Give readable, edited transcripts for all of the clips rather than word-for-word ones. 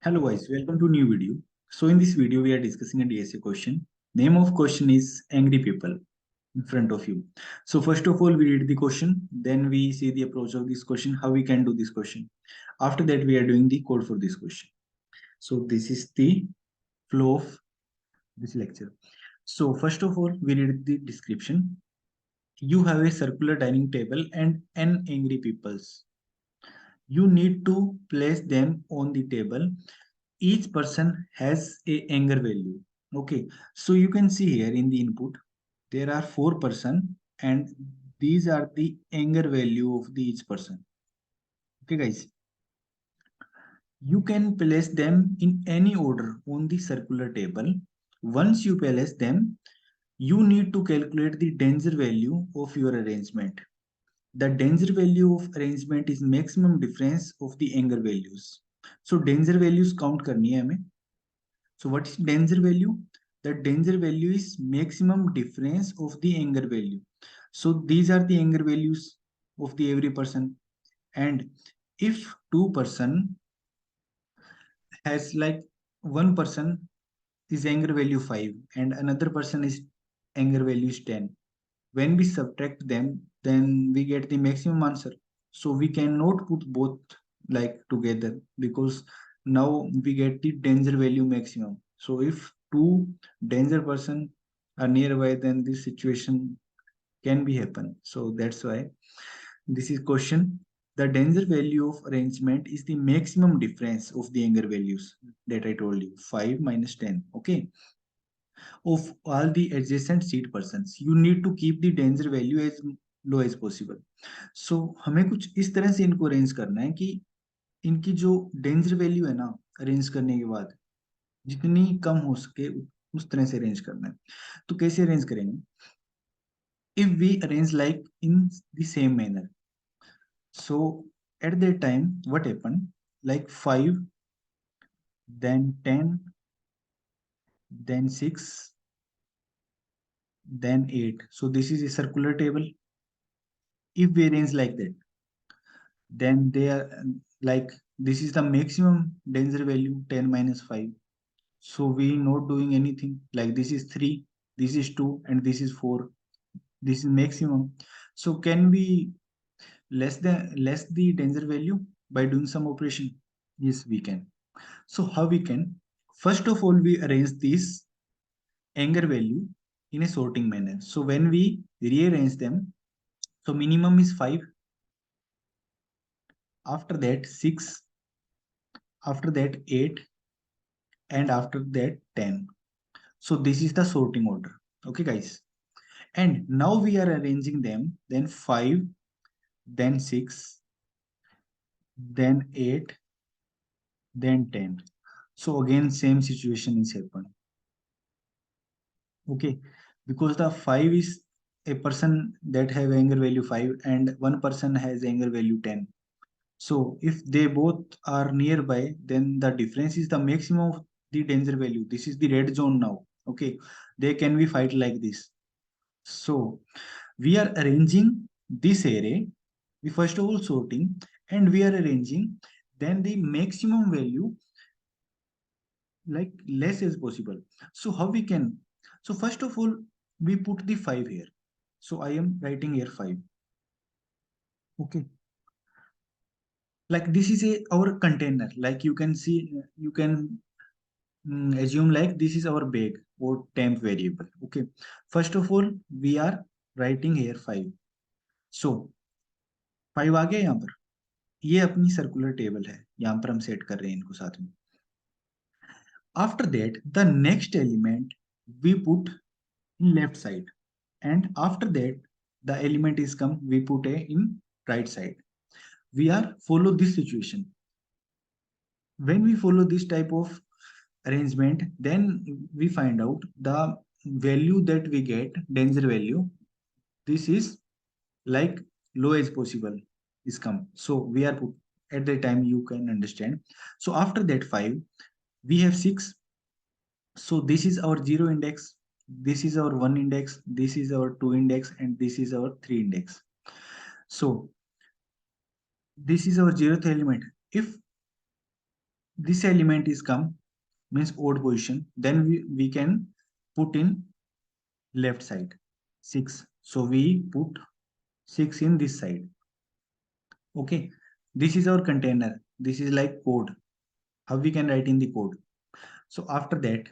Hello guys, welcome to new video. So in this video we are discussing a DSA question. Name of question is angry people in front of you. So first of all we read the question, then we see the approach of this question, how we can do this question. After that we are doing the code for this question. So this is the flow of this lecture. So first of all we read the description. You have a circular dining table and n angry peoples. You need to place them on the table. Each person has a anger value. Okay, so you can see here in the input there are 4 person and these are the anger value of the each person. Okay guys, you can place them in any order on the circular table. Once you place them, you need to calculate the danger value of your arrangement. The danger value of arrangement is maximum difference of the anger values. So danger values count करनी है हमें. So what is danger value? The danger value is maximum difference of the anger value. So these are the anger values of the every person. And if 2 person has like one person is anger value 5 and another person is anger value is 10. When we subtract them, then we get the maximum answer. So we cannot put both like together because now we get the danger value maximum. So if two danger person are nearby, then this situation can be happen. So that's why this is question. The danger value of arrangement is the maximum difference of the anger values that I told you, 5 minus 10. Okay, of all the adjacent seat persons. You need to keep the danger value as low as possible. So हमें कुछ इस तरह से इनको arrange करना है कि इनकी जो डेंजर वैल्यू है ना अरेंज करने के बाद जितनी कम हो सके उस तरह से अरेंज करना है. तो कैसे अरेंज करेंगे? If we arrange like in the same manner. So at that time what happened? Like 5, then 10, then 6, then 8. So this is a circular table. If we arrange like that, then they are like this is the maximum danger value 10 minus 5. So we not doing anything, like this is 3, this is 2, and this is 4. This is maximum. So can we less the danger value by doing some operation? Yes, we can. So how we can? First of all, we arrange this anger value in a sorting manner. So when we rearrange them, so minimum is 5, after that 6, after that 8, and after that 10. So this is the sorting order. Okay guys, and now we are arranging them, then 5, then 6, then 8, then 10. So again same situation is happened. Okay, because the 5 is a person that have anger value 5 and one person has anger value 10. So if they both are nearby, then the difference is the maximum of the danger value. This is the red zone now. Okay, they can be fight like this. So we are arranging this array. We first of all sorting and we are arranging. Then the maximum value like less as possible. So how we can? So first of all we put the 5 here. So I am writing here 5. Okay. Like this is our container. Like you can see, you can assume like this is our bag or temp variable. Okay, first of all we are writing here 5. So 5 आ गया यहाँ पर. ये अपनी circular table है, यहाँ पर हम set कर रहे हैं इनको साथ में. After that the next element we put in left side, and after that the element is come we put a in right side. We are follow this situation. When we follow this type of arrangement, then we find out the value that we get, danger value. This is like low as possible is come. So we are put at the time you can understand. So after that 5, we have 6. So this is our 0 index. This is our 1 index. This is our 2 index, and this is our 3 index. So this is our 0th element. If this element is come, means odd position, then we can put in left side 6. So we put 6 in this side. Okay, this is our container. This is like code. How we can write in the code. So after that,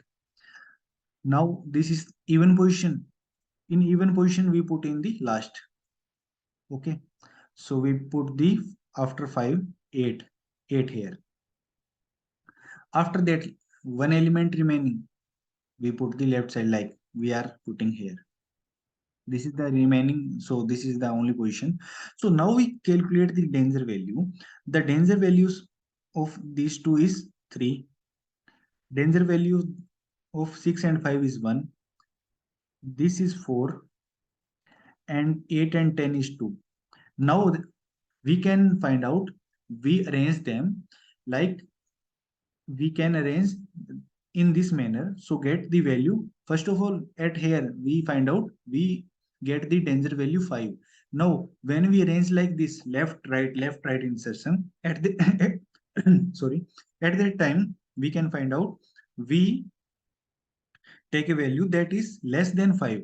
now this is even position. In even position, we put in the last. Okay, so we put the after 5, 8, 8 here. After that, one element remaining, we put the left side like we are putting here. This is the remaining, so this is the only position. So now we calculate the danger value. The danger values of these two is 3. Danger value of 6 and 5 is 1. This is 4, and 8 and 10 is 2. Now we can find out, we arrange them like we can arrange in this manner. So get the value. First of all, at here we find out, we get the danger value 5. Now when we arrange like this, left right insertion at the sorry, at that time we can find out, we take a value that is less than 5.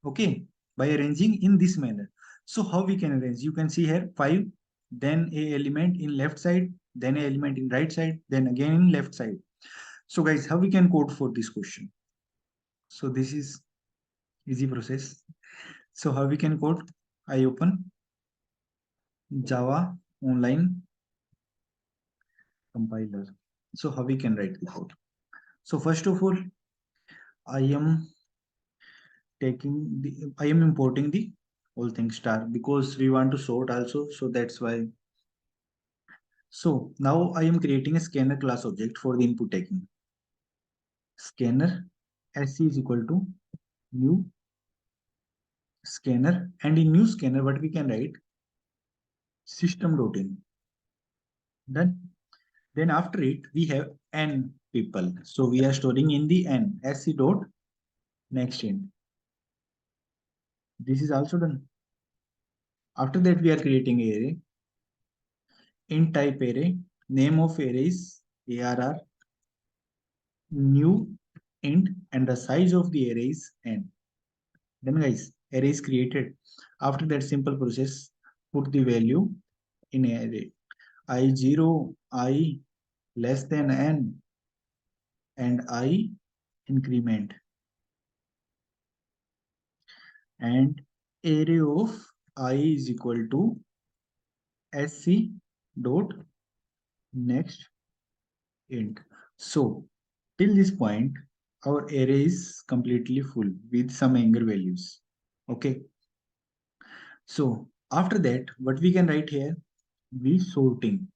Okay, by arranging in this manner. So how we can arrange, you can see here 5, then a element in left side, then a element in right side, then again in left side. So guys, how we can code for this question? So this is easy process. So how we can code? I open Java online compiler. So how we can write the code? So first of all, I am I am importing the whole thing star, because we want to sort also. So that's why. So now I am creating a scanner class object for the input taking. Scanner sc is equal to new scanner, and in new scanner what we can write, system.in. Done. Then after it we have n people. So we are storing in the n sc dot next int. This is also done. After that we are creating array, int type array, name of array is arr, new int, and the size of the array is n. Then guys, array is created. After that simple process, put the value in array. I0, I less than n, and I increment. And array of I is equal to sc dot next int. So till this point, our array is completely full with some anger values. Okay. So after that, what we can write here, we sorting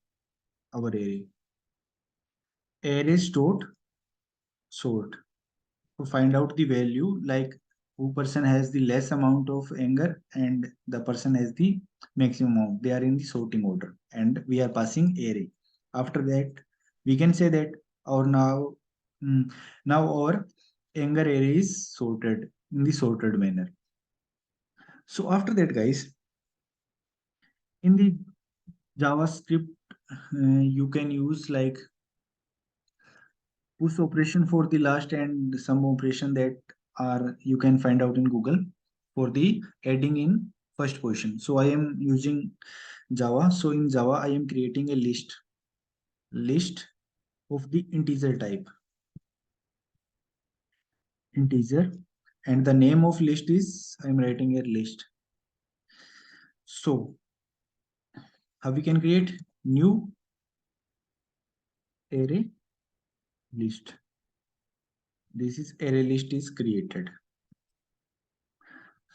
our array. Arrays dot sort to find out the value, like who person has the less amount of anger and the person has the maximum amount. They are in the sorting order, and we are passing array. After that, we can say that our now our anger array is sorted in the sorted manner. So after that, guys, in the JavaScript, you can use like push operation for the last, and some operation that are you can find out in Google for the adding in first position. So I am using Java. So in Java, I am creating a list of the integer type, integer, and the name of list is, I am writing a list. So how we can create new array list. This is array list is created.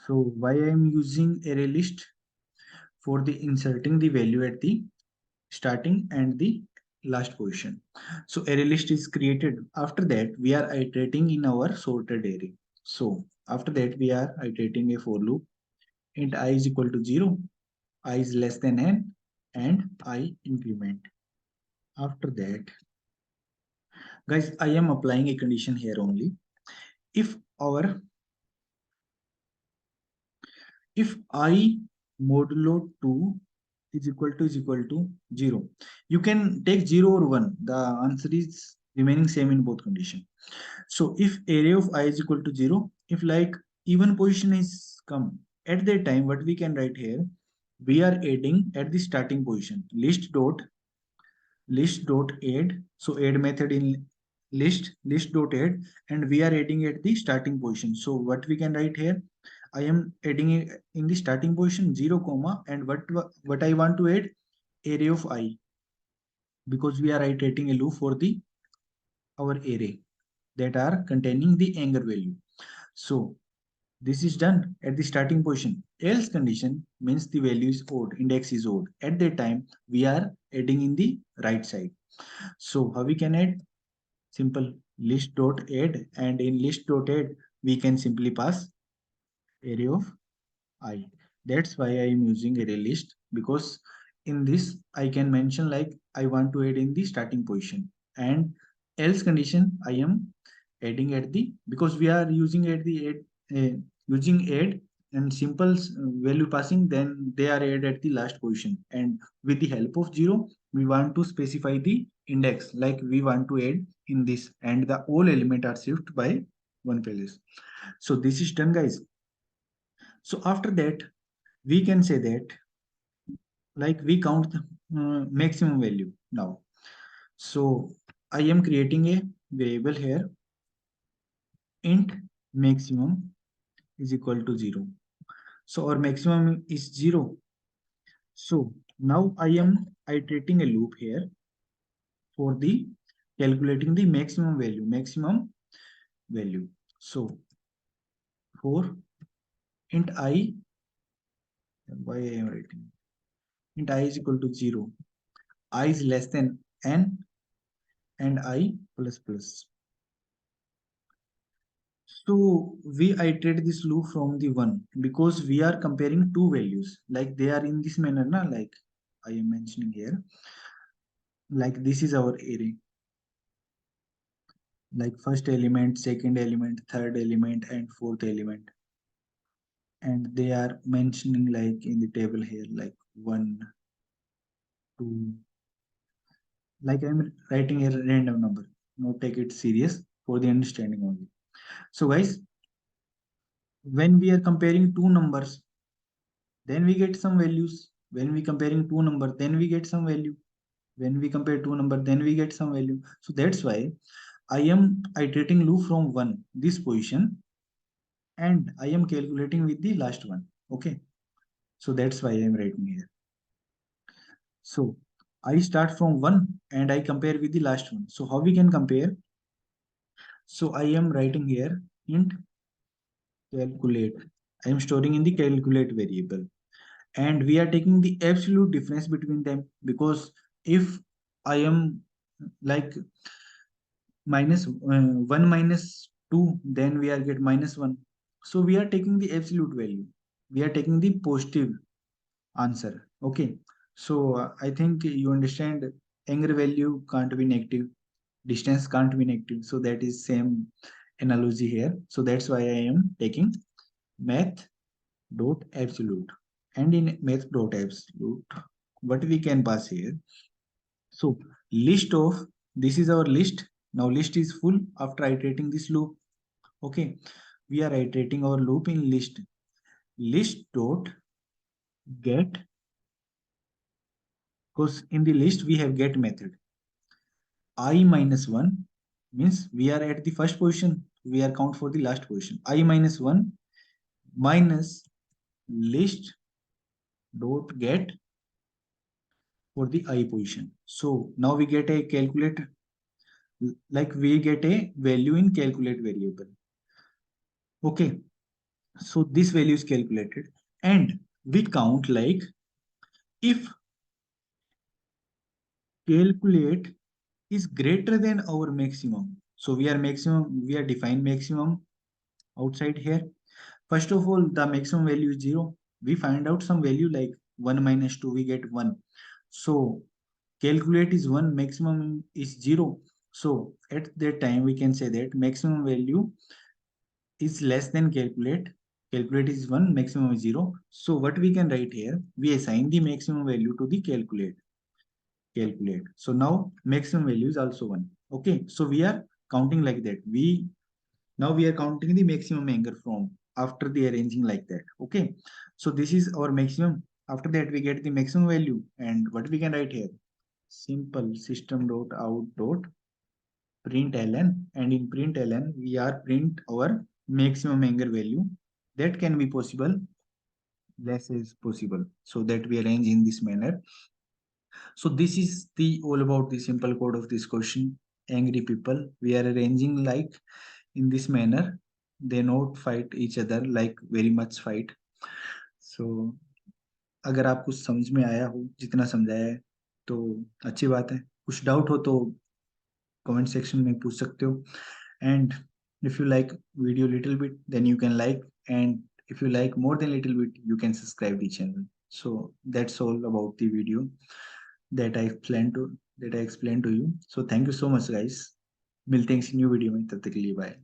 So why I am using array list? For the inserting the value at the starting and the last position. So array list is created. After that, we are iterating in our sorted array. So after that, we are iterating a for loop. Int I is equal to 0, I is less than n, and I increment. After that, guys, I am applying a condition here only. If I modulo 2 is equal to 0. You can take 0 or 1. The answer is remaining same in both condition. So if area of I is equal to 0, if like even position is come at that time, what we can write here, we are adding at the starting position. List dot add. So add method in list dot add, and we are adding at the starting position. So what we can write here, I am adding it in the starting position 0 comma, and what I want to add, array of I, because we are iterating a loop for the our array that are containing the anger value. So this is done at the starting position. Else condition means the value is odd, index is odd. At that time, we are adding in the right side. So how we can add? Simple list dot add, and in list dot add, we can simply pass array of I. That's why I am using array list, because in this I can mention like I want to add in the starting position, and else condition I am adding at the, because we are using at the using add and simple value passing, then they are added at the last position, and with the help of 0 we want to specify the index, like we want to add in this, and the all element are shift by one place. So this is done, guys. So after that, we can say that like we count the maximum value now. So I am creating a variable here, int maximum is equal to 0. So our maximum is 0. So now I am iterating a loop here for the calculating the maximum value. So for int I, why I am writing int I is equal to 0, I is less than n, and I plus plus. So we iterate this loop from the 1, because we are comparing two values, like they are in this manner, na, like I am mentioning here, like this is our array, like first element, second element, third element, and fourth element, and they are mentioning like in the table here, like 1, 2, like I'm writing a random number. Not take it serious, for the understanding only. So guys, when we are comparing two numbers, then we get some values. When we comparing two number, then we get some value. When we compare two number, then we get some value. So that's why I am iterating loop from 1 this position, and I am calculating with the last one. Okay, so that's why I am writing here. So I start from 1 and I compare with the last one. So how we can compare? So I am writing here int calculate. I am storing in the calculate variable, and we are taking the absolute difference between them, because if I am like minus 1 minus 2, then we are get minus 1. So we are taking the absolute value, we are taking the positive answer. Okay, so I think you understand, anger value can't be negative, distance can't be negative, so that is same analogy here. So that's why I am taking math dot absolute, and in math dot absolute, what we can pass here, so list of, this is our list. Now list is full after iterating this loop. Okay, we are iterating our loop in list. List dot get, because in the list we have get method. I minus 1 means we are at the first position. We are count for the last position. I minus 1 minus list dot get for the I position. So now we get a calculate, like we get a value in calculate variable. Okay, so this value is calculated, and we count like if calculate is greater than our maximum. So we are define maximum outside here. First of all, the maximum value is 0. We find out some value like 1 minus 2, we get 1. So calculate is 1, maximum is 0. So at that time, we can say that maximum value is less than calculate. calculate is 1, maximum is 0. So what we can write here, we assign the maximum value to the calculate. So now maximum value is also 1. Okay, so we are counting like that. Now we are counting the maximum anger from after the arranging like that. Okay, so this is our maximum. After that we get the maximum value, and what we can write here, simple system dot out dot println, and in println we are print our maximum anger value. That can be possible, less is possible, so that we arrange in this manner. So this is the all about the simple code of this question. Angry people, we are arranging like in this manner. They not fight each other, like very much fight. So अगर आपको समझ में आया हो, जितना समझाया है तो अच्छी बात है. कुछ डाउट हो तो कमेंट सेक्शन में पूछ सकते हो. And if you like video little bit, then you can like, and if you like more than little bit, you can subscribe the channel. So that's all about the video that I explained to you. So thank you so much guys. मिलते हैं किसी new video में, तब तक के लिए bye.